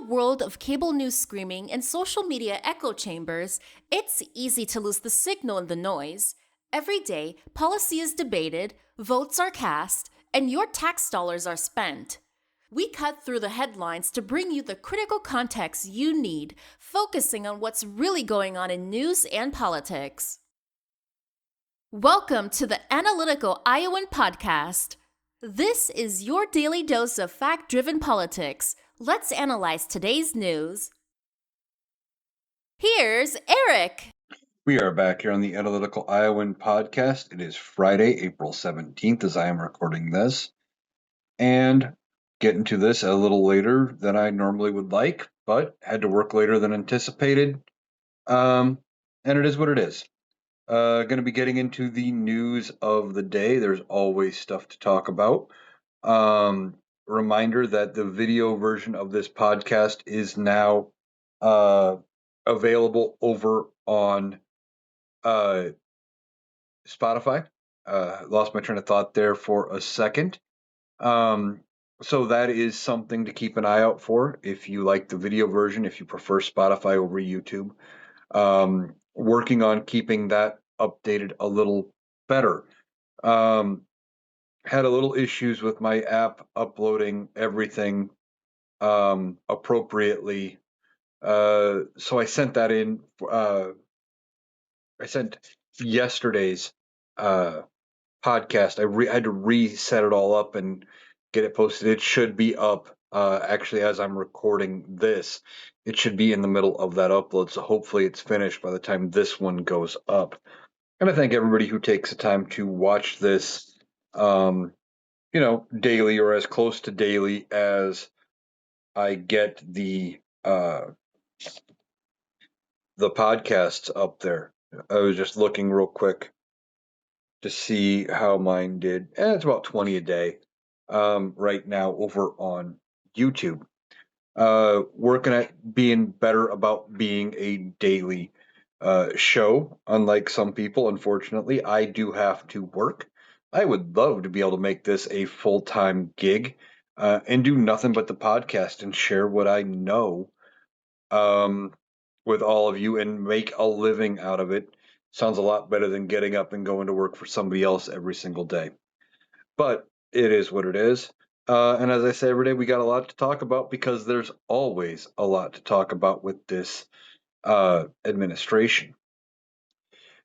world of cable news screaming and social media echo chambers, it's easy to lose the signal in the noise. Every day, policy is debated, votes are cast, and your tax dollars are spent. We cut through the headlines to bring you the critical context you need, focusing on what's really going on in news and politics. Welcome to the Analytical Iowan Podcast. This is your daily dose of fact-driven politics. Let's analyze today's news. Here's Eric. We are back here on the Analytical Iowan Podcast. It is Friday, April 17th, as I am recording this. And getting to this a little later than I normally would like, but had to work later than anticipated. And it is what it is. Going to be getting into the news of the day. There's always stuff to talk about. Reminder that the video version of this podcast is now available over on Spotify. Lost my train of thought there for a second. So that is something to keep an eye out for if you like the video version, if you prefer Spotify over YouTube. Working on keeping that updated a little better. Had a little issues with my app uploading everything appropriately. So I sent that in. I sent yesterday's podcast. I had to reset it all up and get it posted. It should be up actually as I'm recording this. It should be in the middle of that upload, so hopefully it's finished by the time this one goes up. And I thank everybody who takes the time to watch this, daily or as close to daily as I get the podcasts up there. I was just looking real quick to see how mine did. And it's about 20 a day right now over on YouTube. Working at being better about being a daily show. Unlike some people, unfortunately, I do have to work. I would love to be able to make this a full-time gig and do nothing but the podcast and share what I know with all of you and make a living out of it. Sounds a lot better than getting up and going to work for somebody else every single day. But it is what it is. And as I say every day, we got a lot to talk about because there's always a lot to talk about with this administration.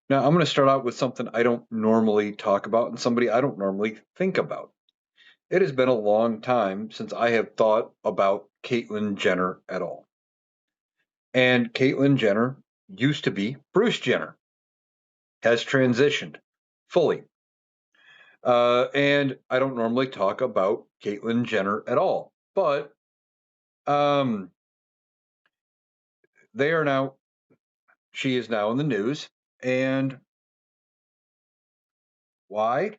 Now, I'm going to start out with something I don't normally talk about and somebody I don't normally think about. It has been a long time since I have thought about Caitlyn Jenner at all. And Caitlyn Jenner used to be Bruce Jenner, has transitioned fully. And I don't normally talk about Caitlyn Jenner at all, but she is now in the news. And why?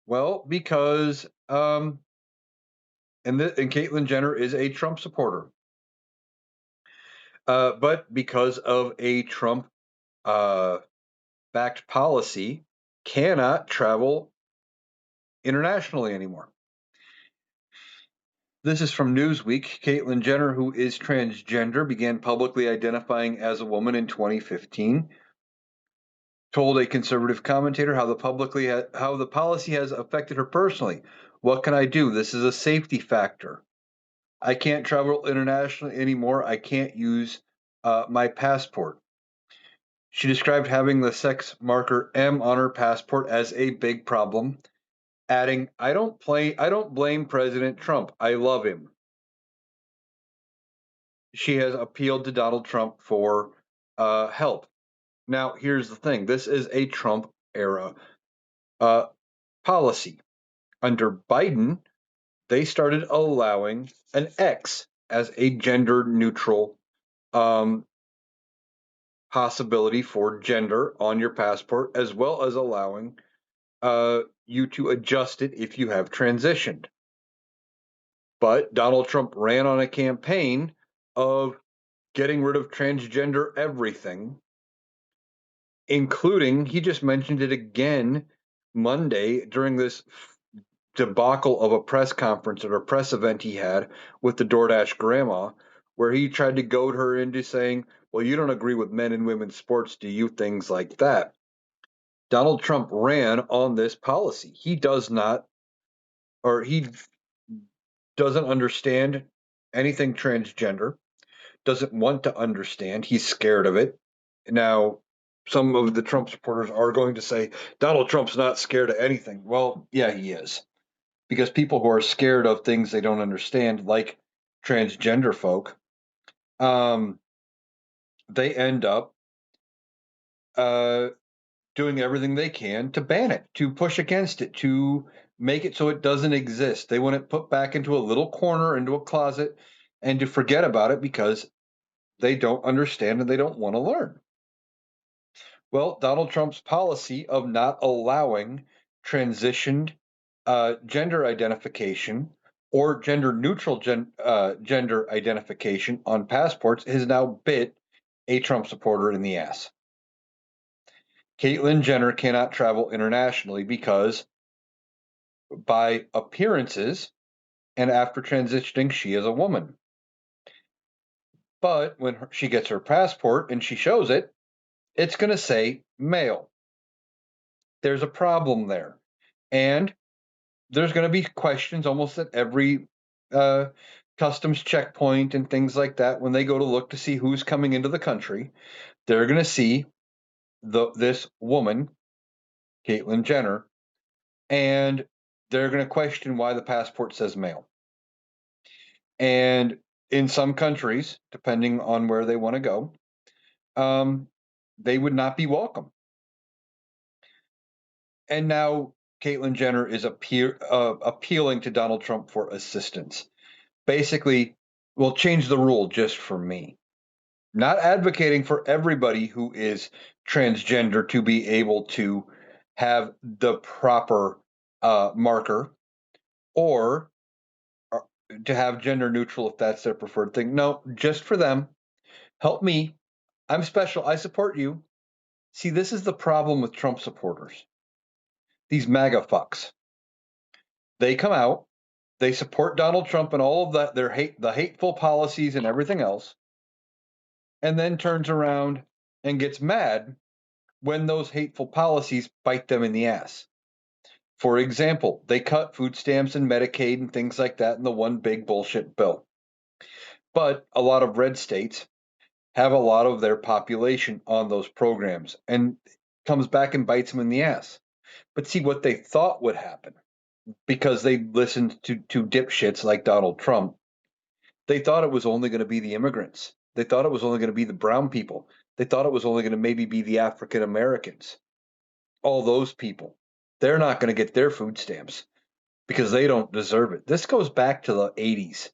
Well, because and Caitlyn Jenner is a Trump supporter. But because of a Trump backed policy, cannot travel internationally anymore. This is from Newsweek. Caitlyn Jenner, who is transgender, began publicly identifying as a woman in 2015. Told a conservative commentator how the policy has affected her personally. What can I do? This is a safety factor. I can't travel internationally anymore. I can't use my passport. She described having the sex marker M on her passport as a big problem, adding, I don't blame President Trump. I love him. She has appealed to Donald Trump for help. Now, here's the thing. This is a Trump era policy. Under Biden, they started allowing an X as a gender neutral possibility for gender on your passport, as well as allowing you to adjust it if you have transitioned. But Donald Trump ran on a campaign of getting rid of transgender everything, including, he just mentioned it again Monday during this debacle of a press conference or a press event he had with the DoorDash grandma, where he tried to goad her into saying, well, you don't agree with men and women's sports, do you? Things like that. Donald Trump ran on this policy. He does not, or he doesn't understand anything transgender, doesn't want to understand. He's scared of it. Now, some of the Trump supporters are going to say Donald Trump's not scared of anything. Well, yeah, he is. Because people who are scared of things they don't understand, like transgender folk, um, they end up uh, doing everything they can to ban it, to push against it, to make it so it doesn't exist. They want it put back into a little corner, into a closet, and to forget about it because they don't understand and they don't want to learn. Well, Donald Trump's policy of not allowing transitioned gender identification or gender neutral gender identification on passports has now bit a Trump supporter in the ass. Caitlyn Jenner cannot travel internationally because, by appearances and after transitioning, she is a woman. But when she gets her passport and she shows it, it's going to say male. There's a problem there. And there's going to be questions almost at every uh, customs checkpoint and things like that when they go to look to see who's coming into the country. They're going to see this woman, Caitlyn Jenner, and they're going to question why the passport says male. And in some countries, depending on where they want to go, um, they would not be welcome. And now Caitlyn Jenner is appealing to Donald Trump for assistance. Basically, we'll change the rule just for me. Not advocating for everybody who is transgender to be able to have the proper marker or uh, to have gender neutral if that's their preferred thing. No, just for them. Help me. I'm special. I support you. See, this is the problem with Trump supporters. These MAGA fucks. They come out, they support Donald Trump and all of that, the hateful policies and everything else, and then turns around and gets mad when those hateful policies bite them in the ass. For example, they cut food stamps and Medicaid and things like that in the one big bullshit bill. But a lot of red states have a lot of their population on those programs and comes back and bites them in the ass. But see what they thought would happen because they listened to dipshits like Donald Trump. They thought it was only going to be the immigrants. They thought it was only going to be the brown people. They thought it was only going to maybe be the African Americans. All those people. They're not going to get their food stamps because they don't deserve it. This goes back to the 80s.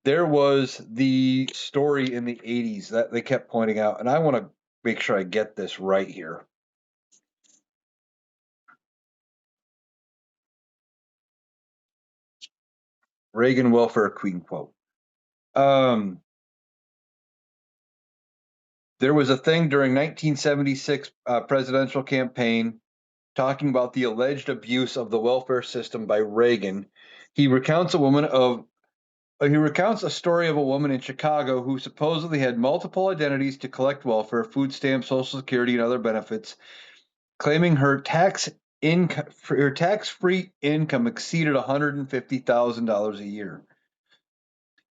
There was the story in the 80s that they kept pointing out, and I want to make sure I get this right here. Reagan welfare queen quote. There was a thing during 1976 presidential campaign talking about the alleged abuse of the welfare system by Reagan. He recounts a story of a woman in Chicago who supposedly had multiple identities to collect welfare, food stamps, Social Security, and other benefits, claiming her tax-free income exceeded $150,000 a year.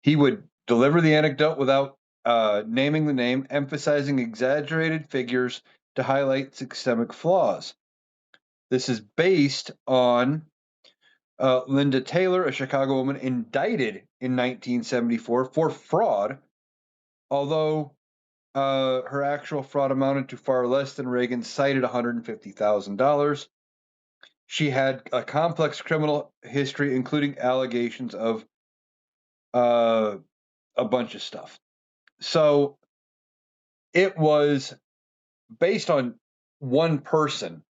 He would deliver the anecdote without naming the name, emphasizing exaggerated figures to highlight systemic flaws. This is based on Linda Taylor, a Chicago woman indicted in 1974 for fraud, although her actual fraud amounted to far less than Reagan cited $150,000. She had a complex criminal history, including allegations of uh, a bunch of stuff. So it was based on one person,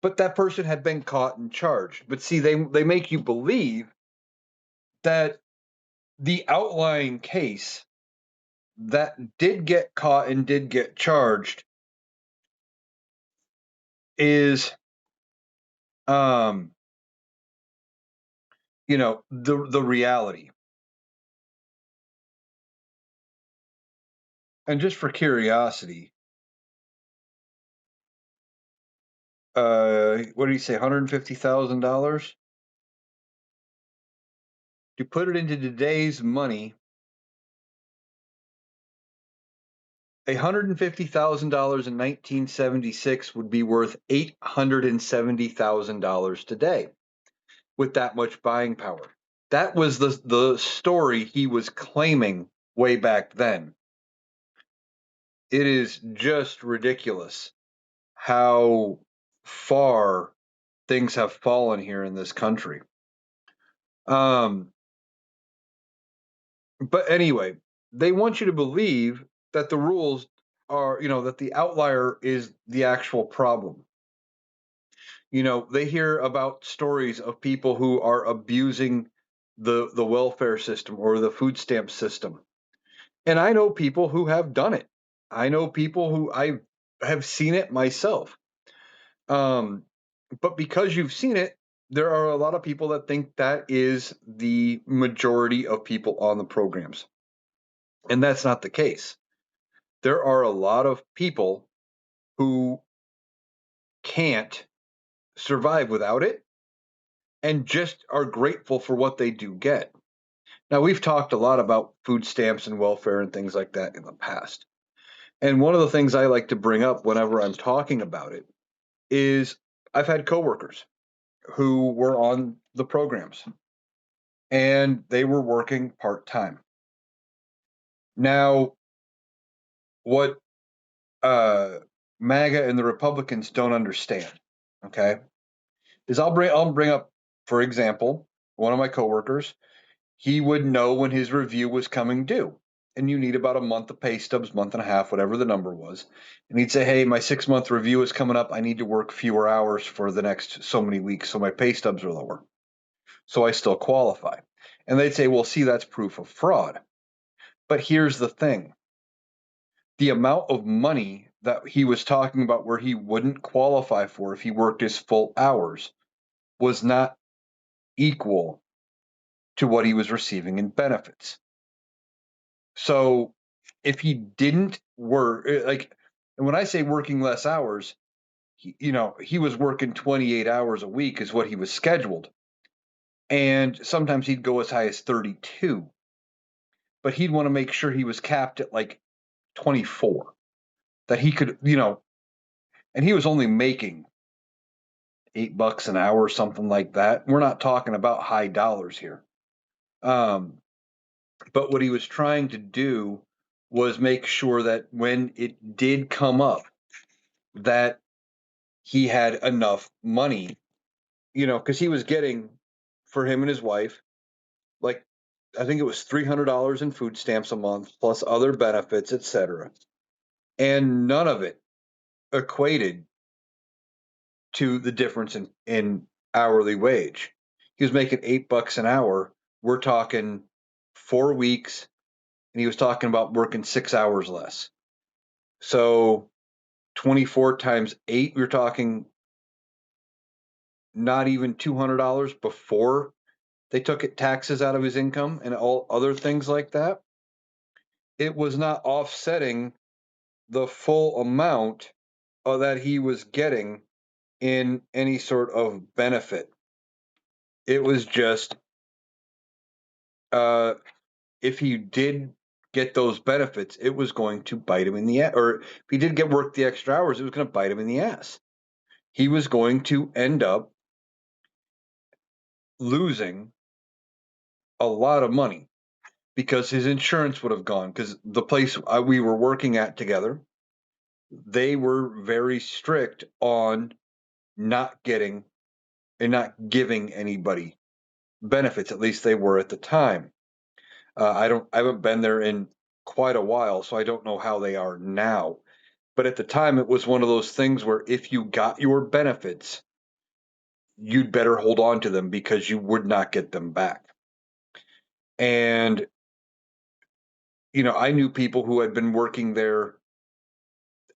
but that person had been caught and charged. But see, they make you believe that the outlying case that did get caught and did get charged is um the reality. And just for curiosity, what did he say? $150,000. To put it into today's money, $150,000 in 1976 would be worth $870,000 today with that much buying power. That was the story he was claiming way back then. It is just ridiculous how far things have fallen here in this country. Um, but anyway, they want you to believe that the rules are, that the outlier is the actual problem. They hear about stories of people who are abusing the welfare system or the food stamp system. And I know people who have done it. I know people who I have seen it myself. Um, but because you've seen it, there are a lot of people that think that is the majority of people on the programs. And that's not the case. There are a lot of people who can't survive without it and just are grateful for what they do get. Now, we've talked a lot about food stamps and welfare and things like that in the past. And one of the things I like to bring up whenever I'm talking about it is I've had coworkers who were on the programs and they were working part time. Now, what uh, MAGA and the Republicans don't understand, okay, is I'll bring up, for example, one of my coworkers. He would know when his review was coming due, and you need about a month of pay stubs, month and a half, whatever the number was. And he'd say, "Hey, my 6 month review is coming up. I need to work fewer hours for the next so many weeks, so my pay stubs are lower, so I still qualify." And they'd say, "Well, see, that's proof of fraud." But here's the thing: the amount of money that he was talking about where he wouldn't qualify for if he worked his full hours was not equal to what he was receiving in benefits. So if he didn't work, and when I say working less hours, he was working 28 hours a week is what he was scheduled. And sometimes he'd go as high as 32, but he'd want to make sure he was capped at like 24, that he could, and he was only making $8 an hour or something like that. We're not talking about high dollars here. Um, but what he was trying to do was make sure that when it did come up, that he had enough money, because he was getting, for him and his wife, like, I think it was $300 in food stamps a month plus other benefits, etc. And none of it equated to the difference in hourly wage. He was making $8 an hour. We're talking 4 weeks, and he was talking about working 6 hours less. So 24 times 8, we're talking not even $200 before they took it taxes out of his income and all other things like that. It was not offsetting the full amount that he was getting in any sort of benefit. It was just, if he did get those benefits, it was going to bite him in the ass. Or if he did get work the extra hours, it was going to bite him in the ass. He was going to end up losing a lot of money because his insurance would have gone. Because the place we were working at together, they were very strict on not getting and not giving anybody benefits. At least they were at the time. I haven't been there in quite a while, so I don't know how they are now. But at the time, it was one of those things where if you got your benefits, you'd better hold on to them because you would not get them back. And, I knew people who had been working there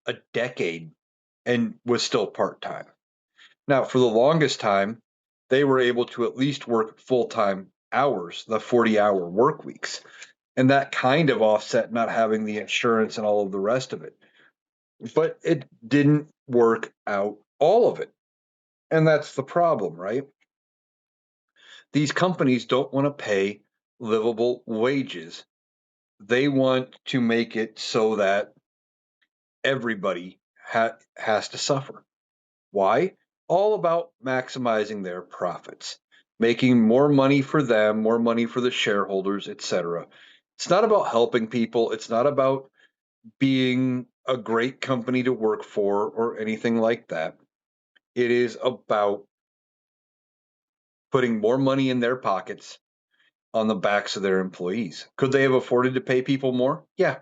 a decade and was still part time. Now, for the longest time, they were able to at least work full time hours, the 40-hour work weeks. And that kind of offset not having the insurance and all of the rest of it. But it didn't work out all of it. And that's the problem, right? These companies don't want to pay livable wages. They want to make it so that everybody has to suffer. Why? All about maximizing their profits, making more money for them, more money for the shareholders, etc. It's not about helping people. It's not about being a great company to work for or anything like that. It is about putting more money in their pockets on the backs of their employees. Could they have afforded to pay people more? Yeah.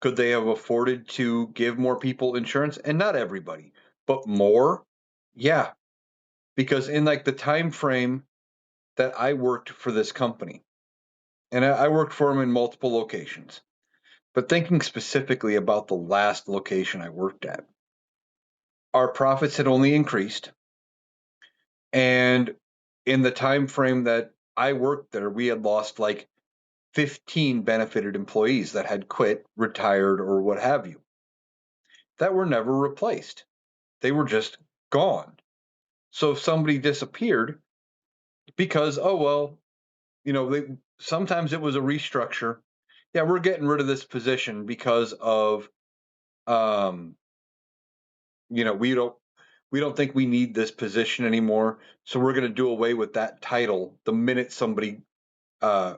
Could they have afforded to give more people insurance? And not everybody, but more? Yeah. Because in like the time frame that I worked for this company, and I worked for them in multiple locations, but thinking specifically about the last location I worked at, our profits had only increased. And in the time frame that I worked there, we had lost like 15 benefited employees that had quit, retired, or what have you, that were never replaced. They were just gone. So if somebody disappeared because, oh, well, sometimes it was a restructure. Yeah, we're getting rid of this position because of, um, we don't think we need this position anymore. So we're going to do away with that title the minute somebody uh,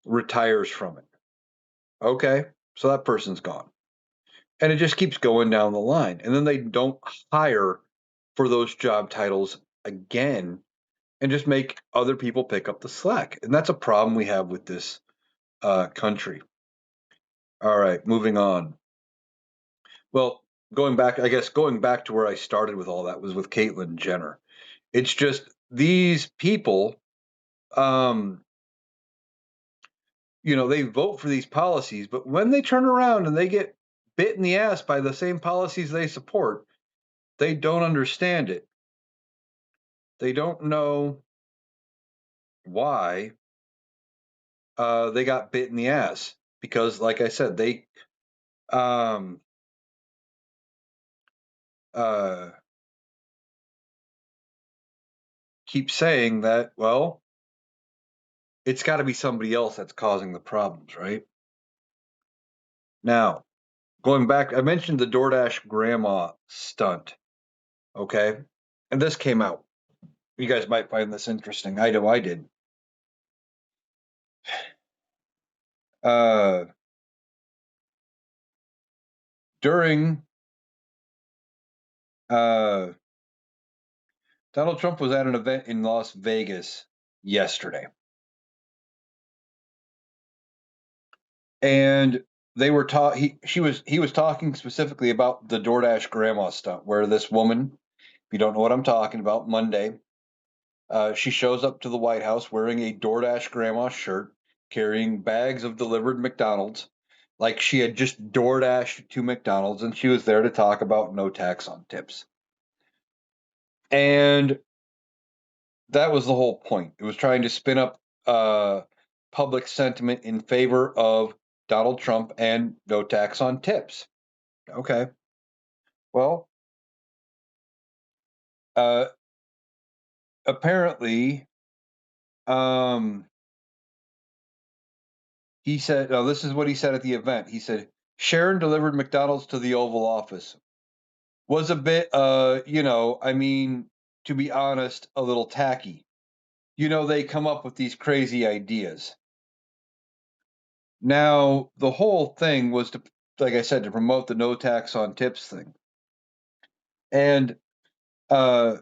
retires from it. Okay, so that person's gone. And it just keeps going down the line. And then they don't hire for those job titles again and just make other people pick up the slack. And that's a problem we have with this country. All right, moving on. Well, going back to where I started with all that was with Caitlyn Jenner. It's just these people, um, they vote for these policies, but when they turn around and they get bit in the ass by the same policies they support, they don't understand it. They don't know why they got bit in the ass because, like I said, they um, uh, keep saying that, well, it's got to be somebody else that's causing the problems, right? Now, going back, I mentioned the DoorDash grandma stunt, okay? And this came out. You guys might find this interesting. I know I did. Uh, during uh, Donald Trump was at an event in Las Vegas yesterday, and they were taught he was talking specifically about the DoorDash grandma stunt, where this woman, if you don't know what I'm talking about, Monday, she shows up to the White House wearing a DoorDash grandma shirt, carrying bags of delivered McDonald's, like she had just DoorDashed to McDonald's, and she was there to talk about no tax on tips. And that was the whole point. It was trying to spin up public sentiment in favor of Donald Trump and no tax on tips. Okay. Well, uh, apparently, um, he said, "No, this is what he said at the event." He said, "Sharon delivered McDonald's to the Oval Office. Was a bit, I mean, to be honest, a little tacky. They come up with these crazy ideas." Now, the whole thing was to, like I said, to promote the no tax on tips thing. And uh,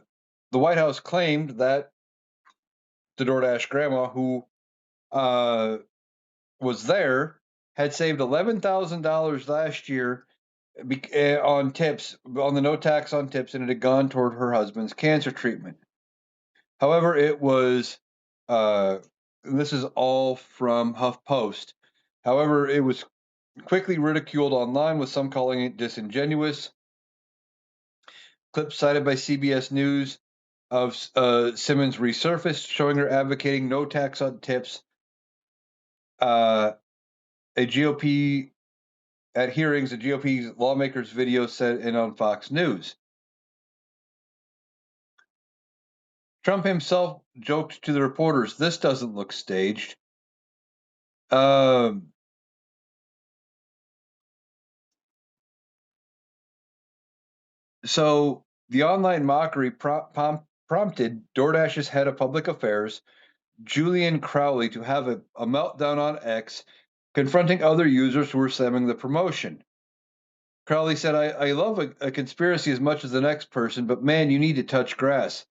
the White House claimed that the DoorDash grandma who uh, was there had saved $11,000 last year on tips, on the no tax on tips, and it had gone toward her husband's cancer treatment. However, it was, this is all from HuffPost. However, it was quickly ridiculed online, with some calling it disingenuous. Clips cited by CBS News of Simmons resurfaced, showing her advocating no tax on tips. a GOP at hearings, a GOP lawmakers video said in on Fox News. Trump himself joked to the reporters, "This doesn't look staged." Um, so the online mockery prompted DoorDash's head of public affairs, Julian Crowley, to have a meltdown on X, confronting other users who were slamming the promotion. Crowley said, I love a conspiracy as much as the next person, but man, you need to touch grass.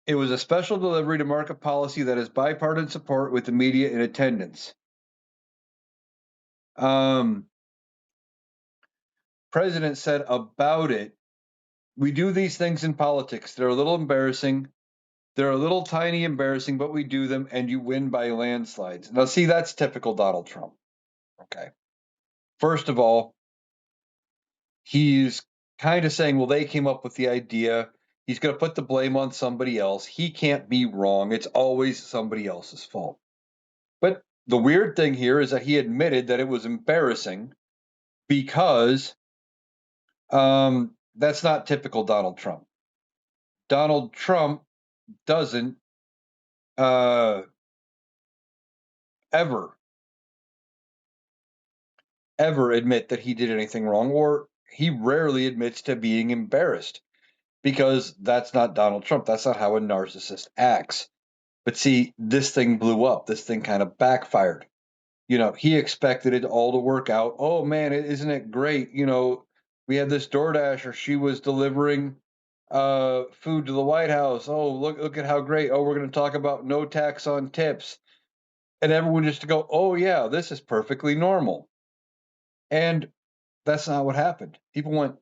It was a special delivery to mark a policy that has bipartisan support with the media in attendance. President said about it, we do these things in politics. They're a little embarrassing. They're a little tiny embarrassing, but we do them, and you win by landslides. Now, see, that's typical Donald Trump. Okay. First of all, he's kind of saying, well, they came up with the idea. He's going to put the blame on somebody else. He can't be wrong. It's always somebody else's fault. But the weird thing here is that he admitted that it was embarrassing because that's not typical Donald Trump. Donald Trump doesn't ever admit that he did anything wrong, or he rarely admits to being embarrassed because that's not Donald Trump. That's not how a narcissist acts. But see, this thing blew up. This thing kind of backfired. He expected it all to work out. Oh man, isn't it great? We had this DoorDasher. She was delivering food to the White House. Oh, look at how great. Oh, we're going to talk about no tax on tips. And everyone just to go, oh yeah, this is perfectly normal. And that's not what happened. People went,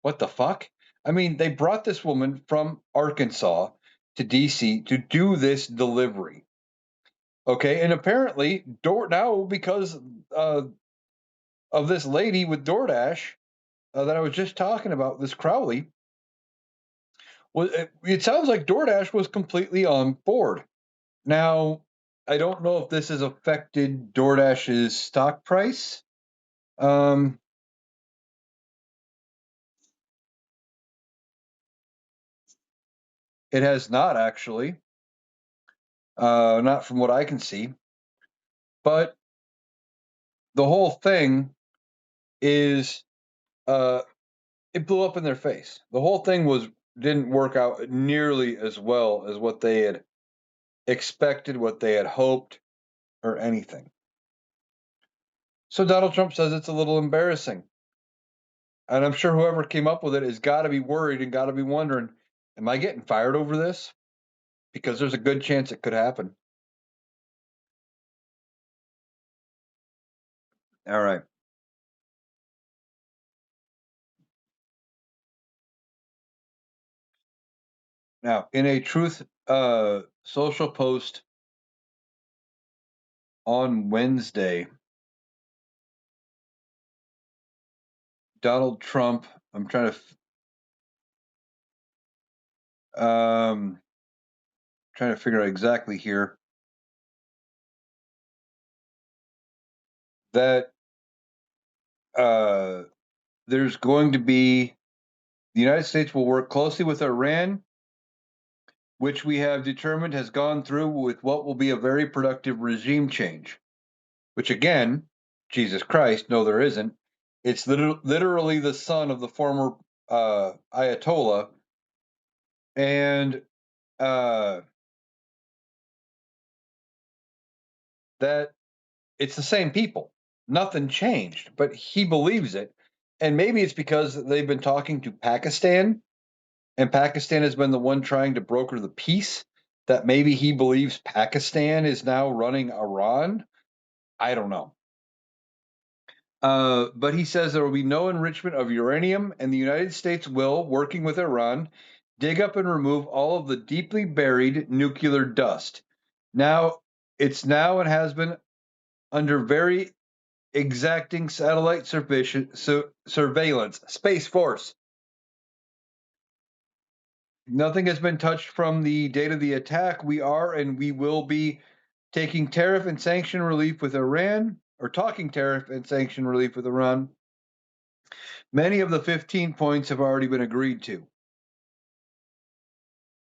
what the fuck? I mean, they brought this woman from Arkansas to DC to do this delivery. Okay, and apparently, now because of this lady with DoorDash that I was just talking about, this Crowley, it sounds like DoorDash was completely on board. Now, I don't know if this has affected DoorDash's stock price. It has not actually, not from what I can see. But the whole thing is, it blew up in their face. The whole thing didn't work out nearly as well as what they had expected, what they had hoped, or anything. So Donald Trump says it's a little embarrassing. And I'm sure whoever came up with it has got to be worried and got to be wondering, am I getting fired over this? Because there's a good chance it could happen. All right. Now, in a Truth Social post on Wednesday, Donald Trump, I'm trying to figure out exactly here, that there's going to be, the United States will work closely with Iran, which we have determined has gone through with what will be a very productive regime change. Which again, Jesus Christ, no, there isn't. It's literally the son of the former Ayatollah, and that it's the same people. Nothing changed, but he believes it. And maybe it's because they've been talking to Pakistan, and Pakistan has been the one trying to broker the peace, that maybe he believes Pakistan is now running Iran. I don't know. But he says there will be no enrichment of uranium, and the United States will, working with Iran, dig up and remove all of the deeply buried nuclear dust. It's now and has been under very exacting satellite surveillance. Space Force. Nothing has been touched from the date of the attack. We are and we will be taking tariff and sanction relief with Iran. or talking tariff and sanction relief with Iran. Many of the 15 points have already been agreed to.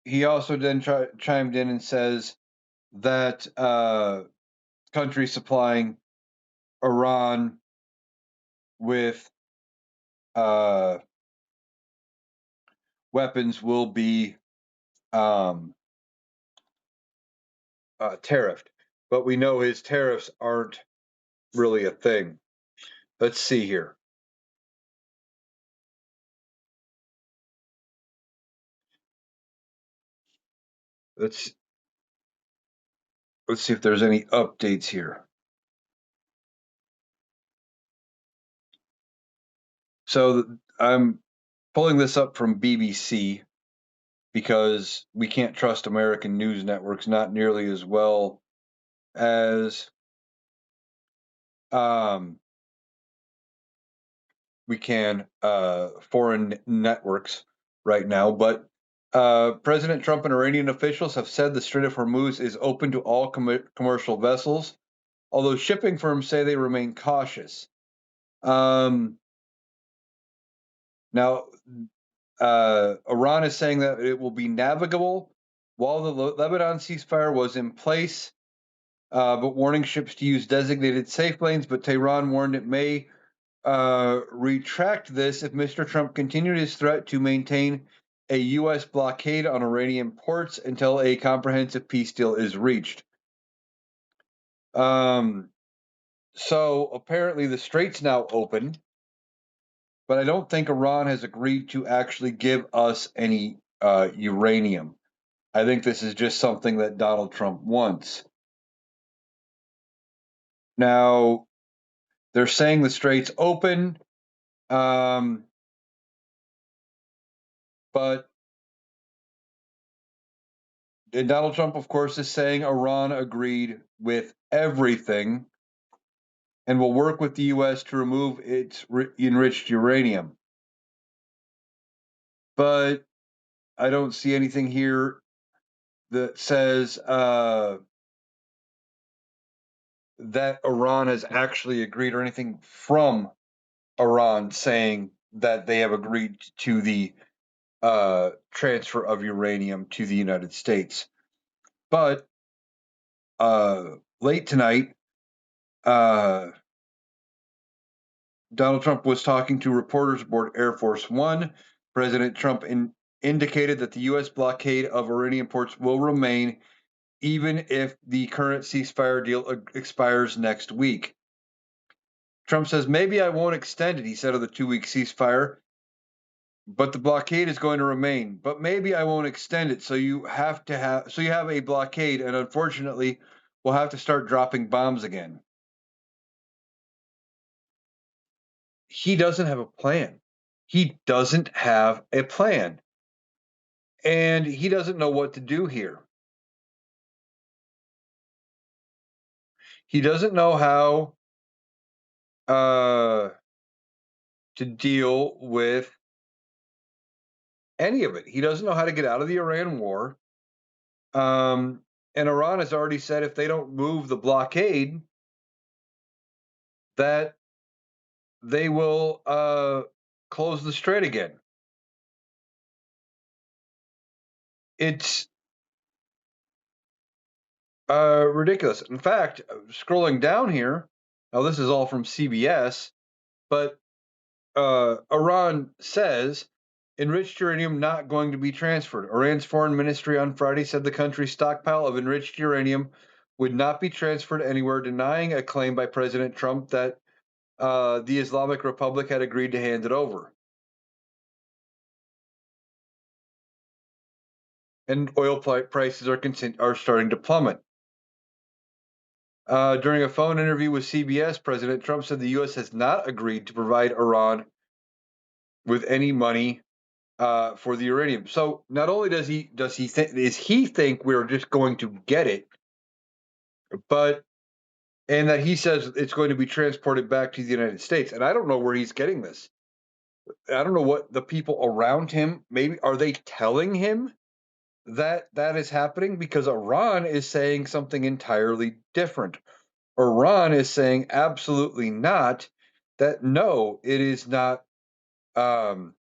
He also then chimed in and says that countries supplying Iran with weapons will be tariffed. But we know his tariffs aren't really a thing. Let's see here. Let's see if there's any updates here. So I'm pulling this up from BBC because we can't trust American news networks not nearly as well as we can foreign networks right now. But President Trump and Iranian officials have said the Strait of Hormuz is open to all commercial vessels, although shipping firms say they remain cautious. Now, Iran is saying that it will be navigable while the Lebanon ceasefire was in place, but warning ships to use designated safe lanes. But Tehran warned it may retract this if Mr. Trump continued his threat to maintain a U.S. blockade on Iranian ports until a comprehensive peace deal is reached. So apparently the strait's now open, but I don't think Iran has agreed to actually give us any uranium. I think this is just something that Donald Trump wants. Now, they're saying the strait's open, but Donald Trump, of course, is saying Iran agreed with everything and will work with the U.S. to remove its enriched uranium. But I don't see anything here that says that Iran has actually agreed or anything from Iran saying that they have agreed to the transfer of uranium to the United States. But late tonight, Donald Trump was talking to reporters aboard Air Force One. President Trump indicated that the U.S. blockade of Iranian ports will remain even if the current ceasefire deal expires next week. Trump says, maybe I won't extend it, he said, of the 2-week ceasefire, but the blockade is going to remain. But maybe I won't extend it, so you have a blockade, and unfortunately, we'll have to start dropping bombs again. He doesn't have a plan. He doesn't have a plan. And he doesn't know what to do here. He doesn't know how to deal with any of it. He doesn't know how to get out of the Iran war. And Iran has already said if they don't move the blockade, that they will close the strait again. It's ridiculous. In fact, scrolling down here, now this is all from CBS, but Iran says enriched uranium not going to be transferred. Iran's foreign ministry on Friday said the country's stockpile of enriched uranium would not be transferred anywhere, denying a claim by President Trump that the Islamic Republic had agreed to hand it over. And oil prices are starting to plummet. During a phone interview with CBS, President Trump said the U.S. has not agreed to provide Iran with any money for the uranium. So not only does he think we're just going to get it, but and that he says it's going to be transported back to the United States. And I don't know where he's getting this. I don't know what the people around him, maybe are they telling him that is happening, because Iran is saying something entirely different. Iran is saying absolutely not, that no, it is not um,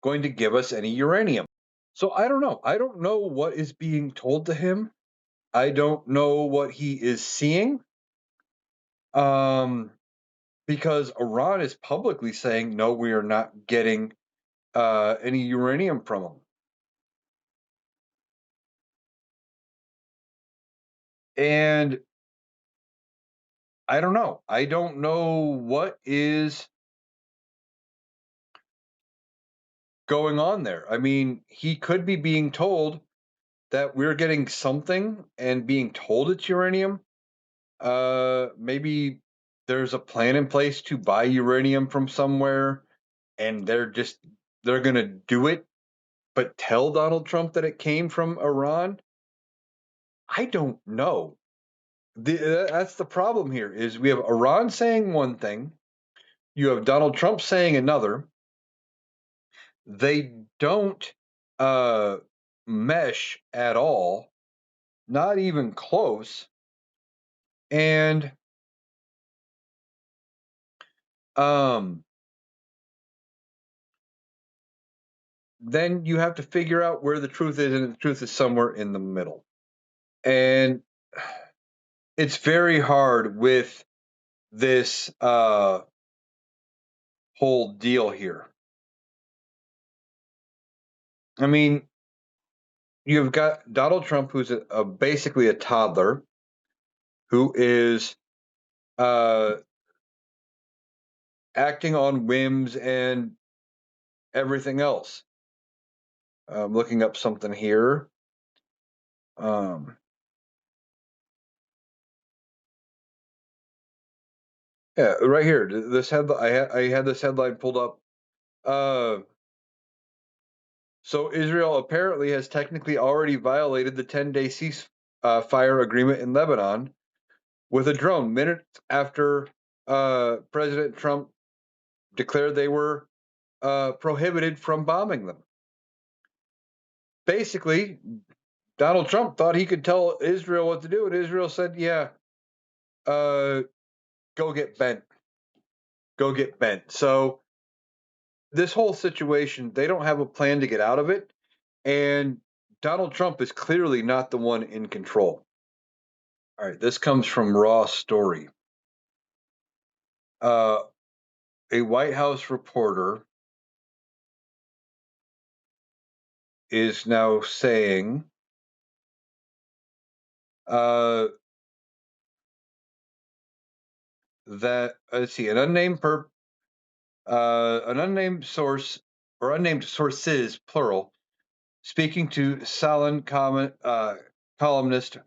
going to give us any uranium. So I don't know. I don't know what is being told to him. I don't know what he is seeing. Um, because Iran is publicly saying, no, we are not getting any uranium from them. And I don't know. I don't know what is going on there. I mean, he could be being told that we're getting something and being told it's uranium. Maybe there's a plan in place to buy uranium from somewhere and they're going to do it, but tell Donald Trump that it came from Iran. I don't know. That's the problem here is we have Iran saying one thing, you have Donald Trump saying another. They don't uh, mesh at all, not even close. And um, then you have to figure out where the truth is, and the truth is somewhere in the middle. And it's very hard with this whole deal here. I mean, you've got Donald Trump, who's basically a toddler, who is uh, acting on whims and everything else. I'm looking up something here. Um, yeah, right here. This headline. I had this headline pulled up. Uh, so Israel apparently has technically already violated the 10-day ceasefire agreement in Lebanon with a drone minutes after President Trump declared they were prohibited from bombing them. Basically, Donald Trump thought he could tell Israel what to do, and Israel said, "Yeah, uh, go get bent, go get bent." So this whole situation, they don't have a plan to get out of it, and Donald Trump is clearly not the one in control. All right, this comes from Raw Story. Uh, a White House reporter is now saying uh, that let's see, an unnamed source or unnamed sources plural, speaking to Salon columnist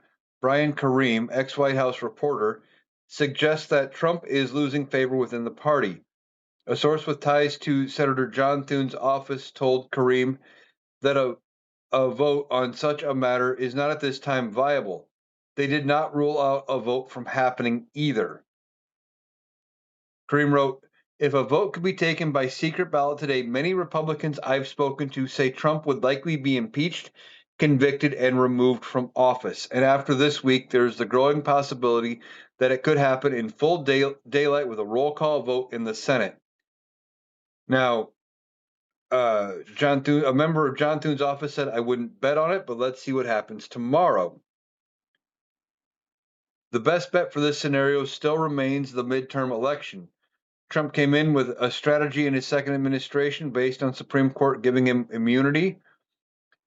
Brian Kareem, ex White House reporter, suggests that Trump is losing favor within the party. A source with ties to Senator John Thune's office told Kareem that a vote on such a matter is not at this time viable. They did not rule out a vote from happening either. Kareem wrote, if a vote could be taken by secret ballot today, many Republicans I've spoken to say Trump would likely be impeached, convicted, and removed from office. And after this week, there's the growing possibility that it could happen in full daylight with a roll call vote in the Senate. Now, John Thune, a member of John Thune's office said, I wouldn't bet on it, but let's see what happens tomorrow. The best bet for this scenario still remains the midterm election. Trump came in with a strategy in his second administration based on Supreme Court giving him immunity,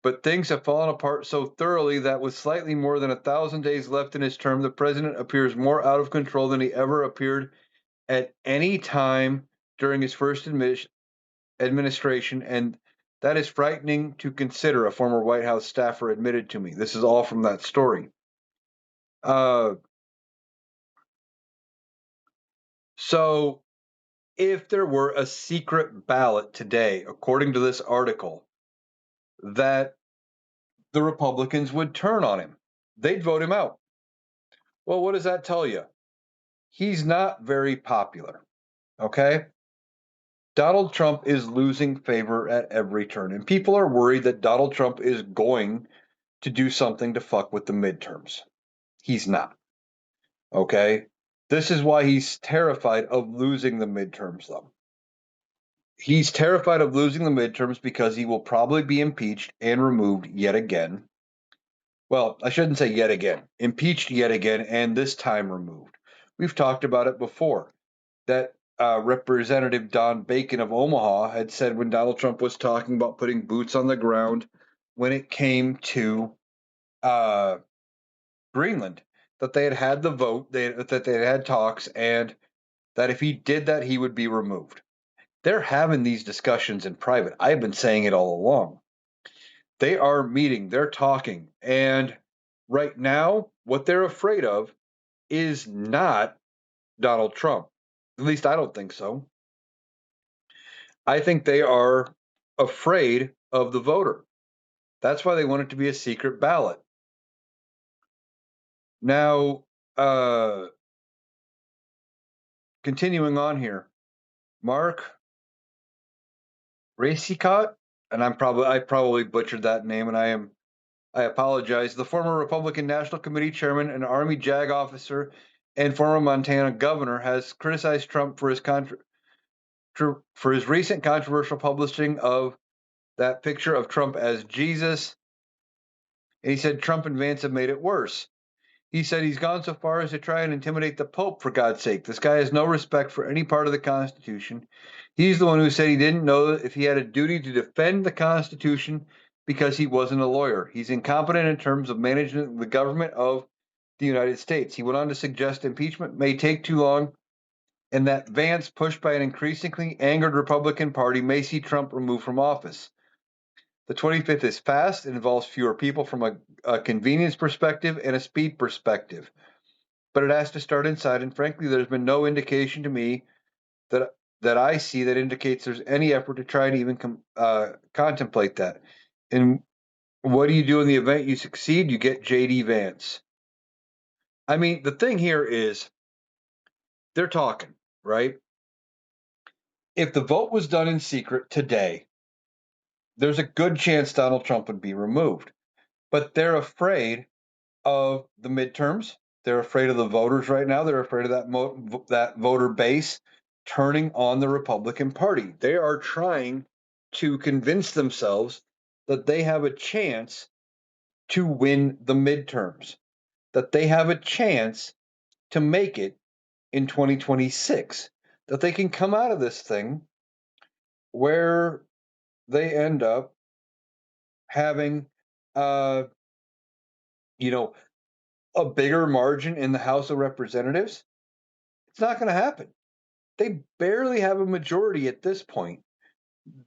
but things have fallen apart so thoroughly that with slightly more than 1,000 days left in his term, the president appears more out of control than he ever appeared at any time during his first administration, and that is frightening to consider, a former White House staffer admitted to me. This is all from that story. Uh, so, if there were a secret ballot today, according to this article, that the Republicans would turn on him, they'd vote him out. Well, what does that tell you? He's not very popular. Okay. Donald Trump is losing favor at every turn, and people are worried that Donald Trump is going to do something to fuck with the midterms. He's not. Okay. This is why he's terrified of losing the midterms, though. He's terrified of losing the midterms because he will probably be impeached and removed yet again. Well, I shouldn't say yet again. Impeached yet again, and this time removed. We've talked about it before. That Representative Don Bacon of Omaha had said when Donald Trump was talking about putting boots on the ground when it came to uh, Greenland, that they had had the vote, that they had talks, and that if he did that, he would be removed. They're having these discussions in private. I've been saying it all along. They are meeting, they're talking, and right now, what they're afraid of is not Donald Trump. At least I don't think so. I think they are afraid of the voter. That's why they want it to be a secret ballot. Now, uh, continuing on here, Mark Racicot, and I probably butchered that name, and I apologize. The former Republican National Committee chairman and Army JAG officer and former Montana governor has criticized Trump for his recent controversial publishing of that picture of Trump as Jesus. And he said Trump and Vance have made it worse. He said he's gone so far as to try and intimidate the Pope, for God's sake. This guy has no respect for any part of the Constitution. He's the one who said he didn't know if he had a duty to defend the Constitution because he wasn't a lawyer. He's incompetent in terms of managing the government of the United States. He went on to suggest impeachment may take too long and that Vance, pushed by an increasingly angered Republican Party, may see Trump removed from office. The 25th is fast. It involves fewer people from a convenience perspective and a speed perspective. But it has to start inside. And frankly, there's been no indication to me that I see that indicates there's any effort to try and even contemplate that. And what do you do in the event you succeed? You get JD Vance. I mean, the thing here is they're talking, right? If the vote was done in secret today, there's a good chance Donald Trump would be removed. But they're afraid of the midterms. They're afraid of the voters right now. They're afraid of that voter base turning on the Republican Party. They are trying to convince themselves that they have a chance to win the midterms, that they have a chance to make it in 2026, that they can come out of this thing where they end up having, uh, you know, a bigger margin in the House of Representatives. It's not going to happen. They barely have a majority at this point.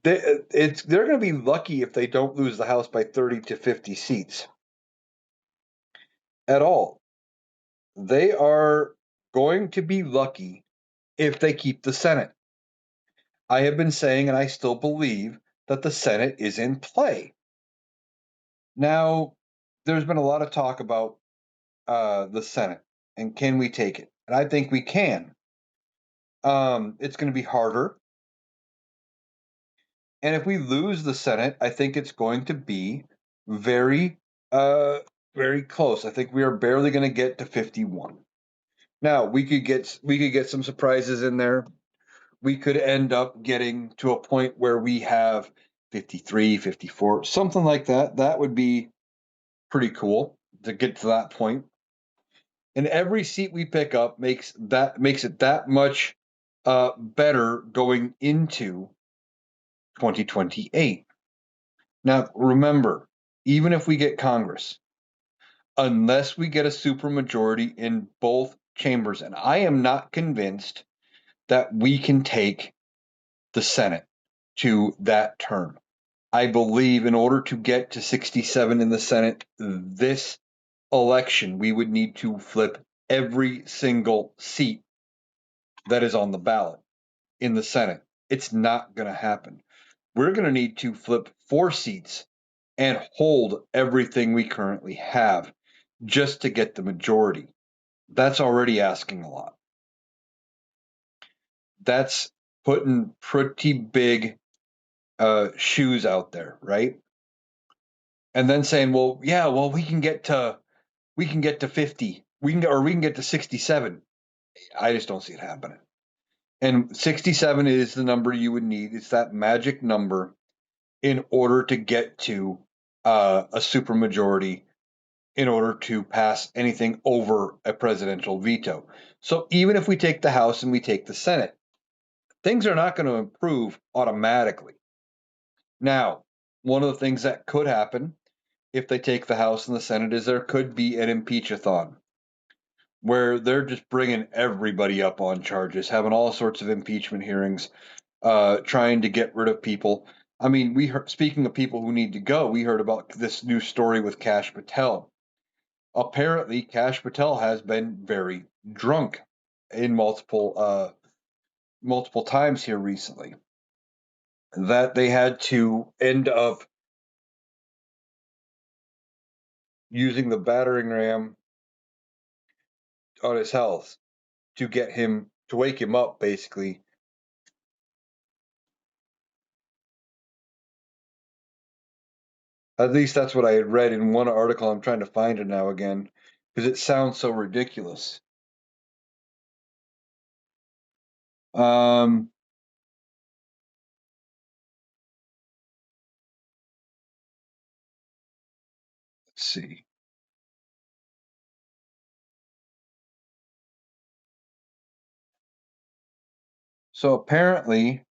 They're going to be lucky if they don't lose the House by 30 to 50 seats at all. They are going to be lucky if they keep the Senate. I have been saying, and I still believe, that the Senate is in play. Now, there's been a lot of talk about the Senate and can we take it? And I think we can. It's going to be harder. And if we lose the Senate, I think it's going to be very, uh, very close. I think we are barely going to get to 51. Now we could get some surprises in there. We could end up getting to a point where we have 53, 54, something like that. That would be pretty cool to get to that point. And every seat we pick up makes it that much better going into 2028. Now, remember, even if we get Congress, unless we get a supermajority in both chambers, and I am not convinced that we can take the Senate to that term. I believe in order to get to 67 in the Senate this election, we would need to flip every single seat that is on the ballot in the Senate. It's not going to happen. We're going to need to flip 4 seats and hold everything we currently have just to get the majority. That's already asking a lot. That's putting pretty big shoes out there, right? And then saying, well, yeah, well, we can get to 50. we can get to 67. I just don't see it happening. And 67 is the number you would need. It's that magic number in order to get to a supermajority in order to pass anything over a presidential veto. So even if we take the House and we take the Senate, things are not going to improve automatically. Now, one of the things that could happen if they take the House and the Senate is there could be an impeach-a-thon where they're just bringing everybody up on charges, having all sorts of impeachment hearings, trying to get rid of people. I mean, we heard, speaking of people who need to go, we heard about this new story with Kash Patel. Apparently, Kash Patel has been very drunk in multiple times here recently. That they had to end up using the battering ram on his health to get him to wake him up, basically. At least that's what I had read in one article. I'm trying to find it now again because it sounds so ridiculous. Um, let's see. So apparently,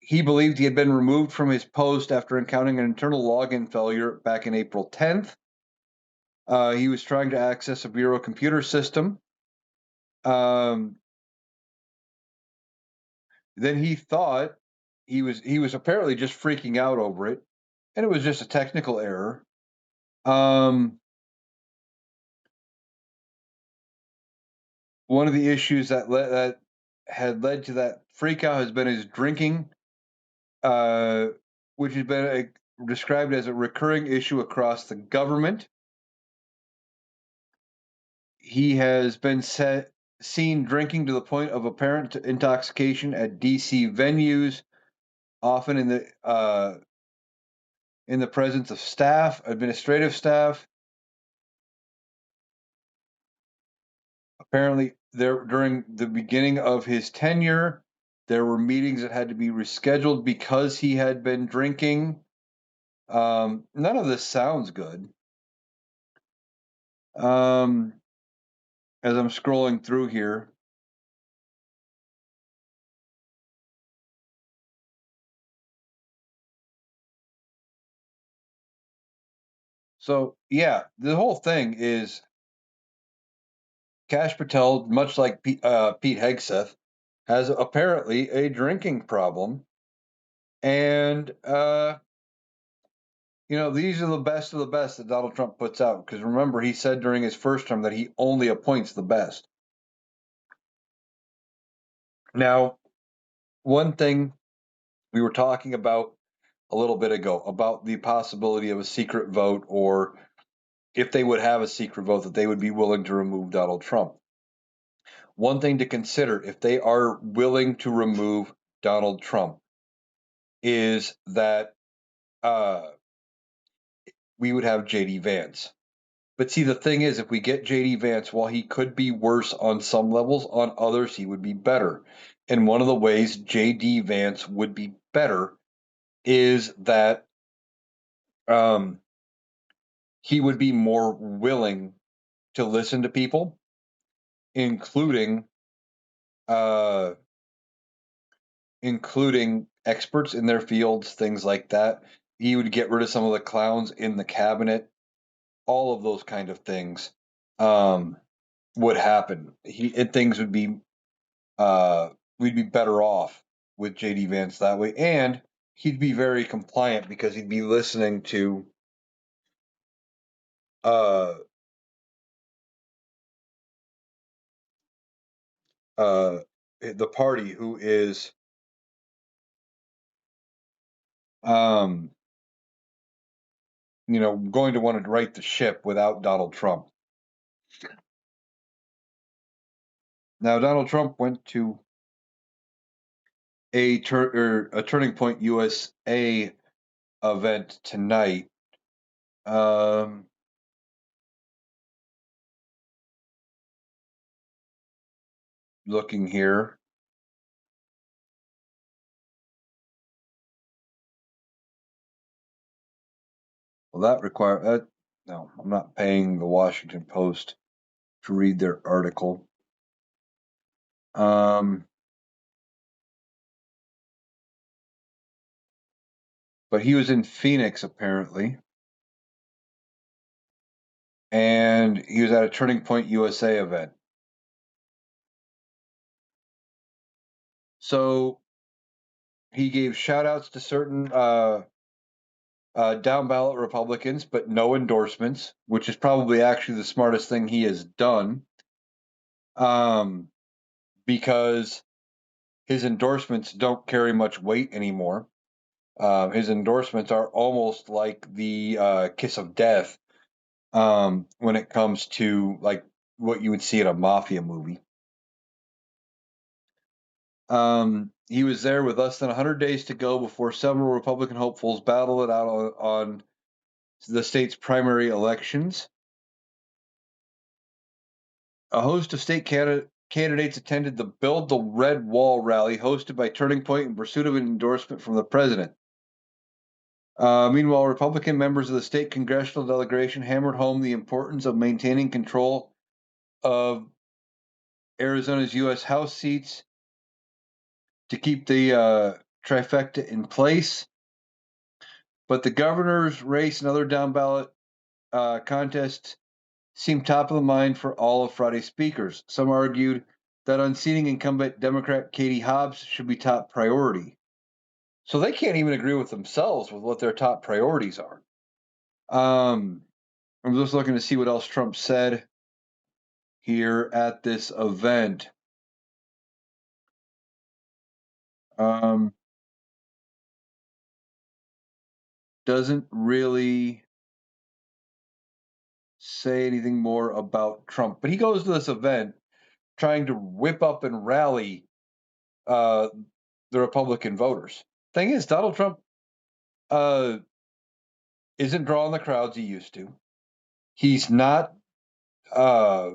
he believed he had been removed from his post after encountering an internal login failure back in April 10th. He was trying to access a bureau computer system. Um, then he thought he was apparently just freaking out over it, and it was just a technical error. Um, One of the issues that had led to that freakout has been his drinking, uh, which has been described as a recurring issue across the government. He has been seen drinking to the point of apparent intoxication at DC venues, often in the presence of staff, administrative staff. Apparently, there during the beginning of his tenure, there were meetings that had to be rescheduled because he had been drinking. None of this sounds good. Um, as I'm scrolling through here, so yeah, the whole thing is Kash Patel, much like Pete Hegseth, has apparently a drinking problem, and these are the best of the best that Donald Trump puts out. Because remember, he said during his first term that he only appoints the best. Now, one thing we were talking about a little bit ago about the possibility of a secret vote, or if they would have a secret vote, that they would be willing to remove Donald Trump. One thing to consider if they are willing to remove Donald Trump is that we would have JD Vance. But see, the thing is, if we get JD Vance, while he could be worse on some levels, on others, he would be better. And one of the ways JD Vance would be better is that um, he would be more willing to listen to people, including uh, including experts in their fields, things like that. He would get rid of some of the clowns in the cabinet. All of those kind of things um, would happen. Things would be we'd be better off with JD Vance that way, and he'd be very compliant because he'd be listening to uh, uh, the party who is um, going to want to right the ship without Donald Trump. Now, Donald Trump went to a Turning Point USA event tonight. Um, looking here. Well, that require that. No, I'm not paying the Washington Post to read their article. Um, but he was in Phoenix apparently, and he was at a Turning Point USA event. So he gave shout outs to certain down ballot Republicans, but no endorsements, which is probably actually the smartest thing he has done. Um, because his endorsements don't carry much weight anymore. His endorsements are almost like the kiss of death when it comes to like what you would see in a mafia movie. He was there with less than 100 days to go before several Republican hopefuls battled it out on the state's primary elections. A host of state candidates attended the Build the Red Wall rally hosted by Turning Point in pursuit of an endorsement from the president. Meanwhile, Republican members of the state congressional delegation hammered home the importance of maintaining control of Arizona's U.S. House seats to keep the trifecta in place. But the governor's race and other down ballot contests seemed top of the mind for all of Friday's speakers. Some argued that unseating incumbent Democrat Katie Hobbs should be top priority. So they can't even agree with themselves with what their top priorities are. I'm just looking to see what else Trump said here at this event. Um, doesn't really say anything more about Trump, but he goes to this event trying to whip up and rally uh, the Republican voters. Thing is, Donald Trump uh, isn't drawing the crowds he used to. He's not. Uh,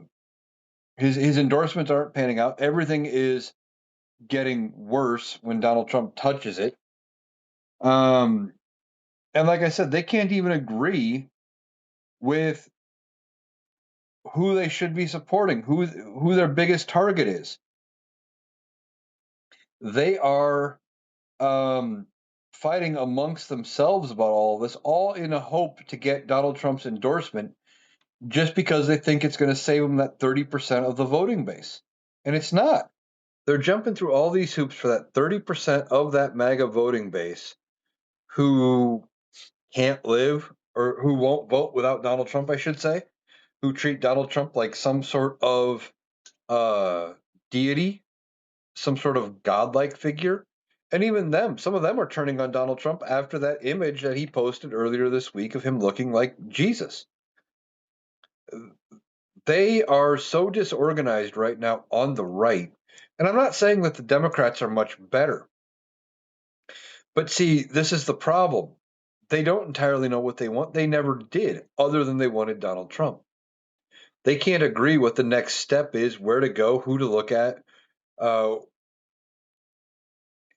his endorsements aren't panning out. Everything is getting worse when Donald Trump touches it. Um, and like I said, they can't even agree with who they should be supporting, who their biggest target is. They are um, fighting amongst themselves about all of this, all in a hope to get Donald Trump's endorsement, just because they think it's going to save them that 30% of the voting base, and it's not. They're jumping through all these hoops for that 30% of that MAGA voting base who can't live or who won't vote without Donald Trump, I should say, who treat Donald Trump like some sort of uh, deity, some sort of godlike figure. And even them, some of them are turning on Donald Trump after that image that he posted earlier this week of him looking like Jesus. They are so disorganized right now on the right. And I'm not saying that the Democrats are much better. But see, this is the problem. They don't entirely know what they want. They never did, other than they wanted Donald Trump. They can't agree what the next step is, where to go, who to look at, uh,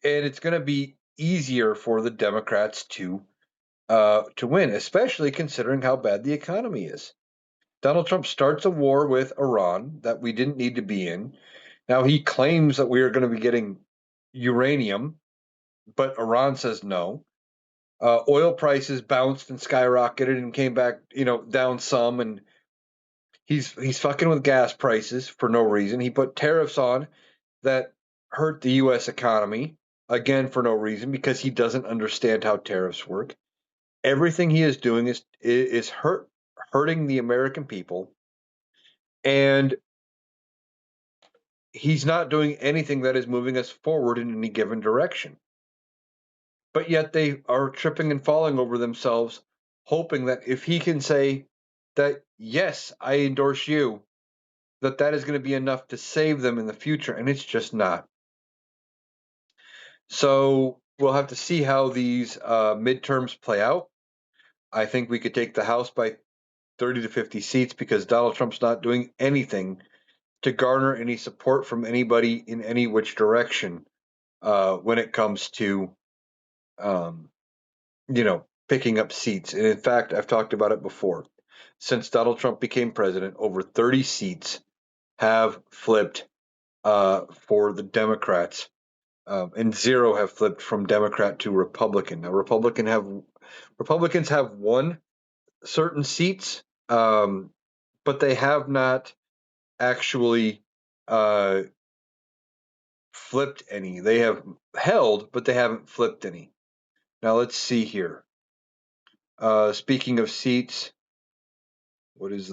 and it's going to be easier for the Democrats to win, especially considering how bad the economy is. Donald Trump starts a war with Iran that we didn't need to be in. Now he claims that we are going to be getting uranium, but Iran says no. Oil prices bounced and skyrocketed and came back, down some, and he's fucking with gas prices for no reason. He put tariffs on that hurt the U.S. economy again for no reason because he doesn't understand how tariffs work. Everything he is doing is hurting the American people, and he's not doing anything that is moving us forward in any given direction. But yet they are tripping and falling over themselves, hoping that if he can say that yes, I endorse you, that is going to be enough to save them in the future, and it's just not. So we'll have to see how these midterms play out. I think we could take the House by 30 to 50 seats because Donald Trump's not doing anything to garner any support from anybody in any which direction when it comes to, picking up seats. And in fact, I've talked about it before. Since Donald Trump became president, over 30 seats have flipped for the Democrats, and 0 have flipped from Democrat to Republican. Now, Republicans have won certain seats, but they have not actually flipped any. They have held, but they haven't flipped any. Now let's see here. Speaking of seats, what is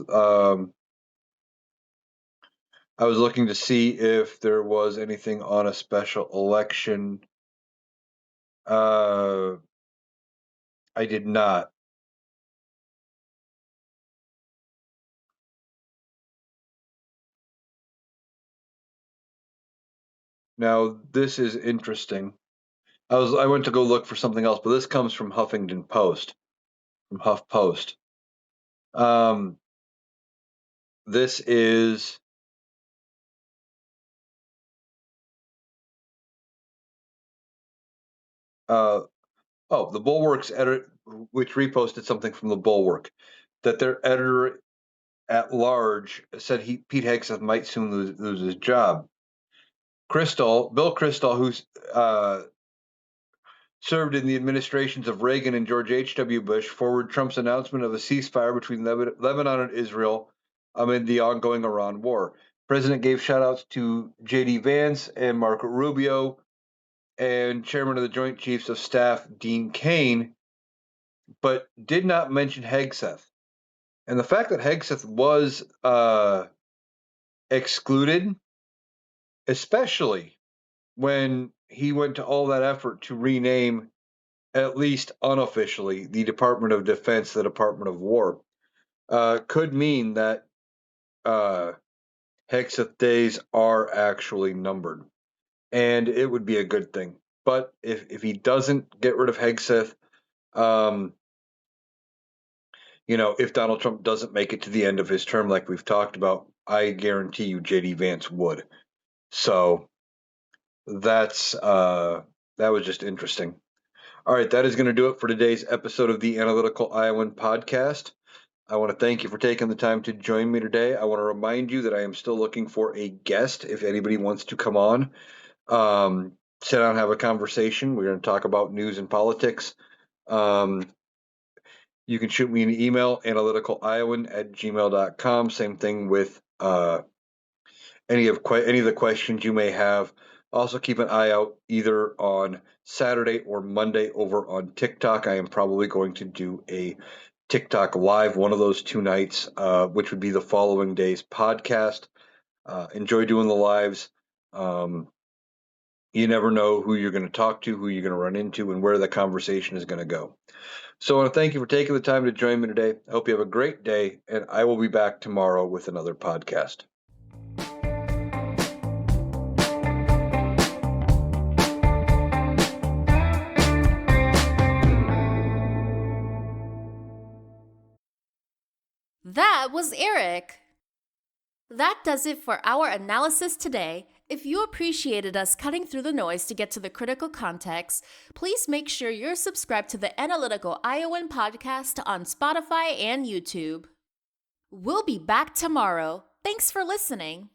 I was looking to see if there was anything on a special election. I did not. Now this is interesting. I went to go look for something else, but this comes from Huffington Post, from HuffPost. This is the Bulwark's editor, which reposted something from the Bulwark, that their editor at large said Pete Hegseth might soon lose his job. Bill Kristol, who's served in the administrations of Reagan and George H.W. Bush, forward Trump's announcement of a ceasefire between Lebanon and Israel amid the ongoing Iran war. The president gave shout-outs to J.D. Vance and Marco Rubio and chairman of the Joint Chiefs of Staff, Dean Cain, but did not mention Hegseth. And the fact that Hegseth was excluded, especially when he went to all that effort to rename, at least unofficially, the Department of Defense the Department of War, could mean that Hegseth days are actually numbered. And it would be a good thing. But if he doesn't get rid of Hegseth, if Donald Trump doesn't make it to the end of his term, like we've talked about, I guarantee you J.D. Vance would. So that was just interesting. All right, that is going to do it for today's episode of the Analytical Iowan podcast. I want to thank you for taking the time to join me today. I want to remind you that I am still looking for a guest if anybody wants to come on. Sit down and have a conversation. We're going to talk about news and politics. You can shoot me an email, analyticaliowan@gmail.com. Same thing with any of the questions you may have. Also, keep an eye out either on Saturday or Monday over on TikTok. I am probably going to do a TikTok live one of those 2 nights, which would be the following day's podcast. Enjoy doing the lives. You never know who you're going to talk to, who you're going to run into, and where the conversation is going to go. So I want to thank you for taking the time to join me today. I hope you have a great day, and I will be back tomorrow with another podcast. That was Eric. That does it for our analysis today. If you appreciated us cutting through the noise to get to the critical context, please make sure you're subscribed to the Analytical Iowan podcast on Spotify and YouTube. We'll be back tomorrow. Thanks for listening.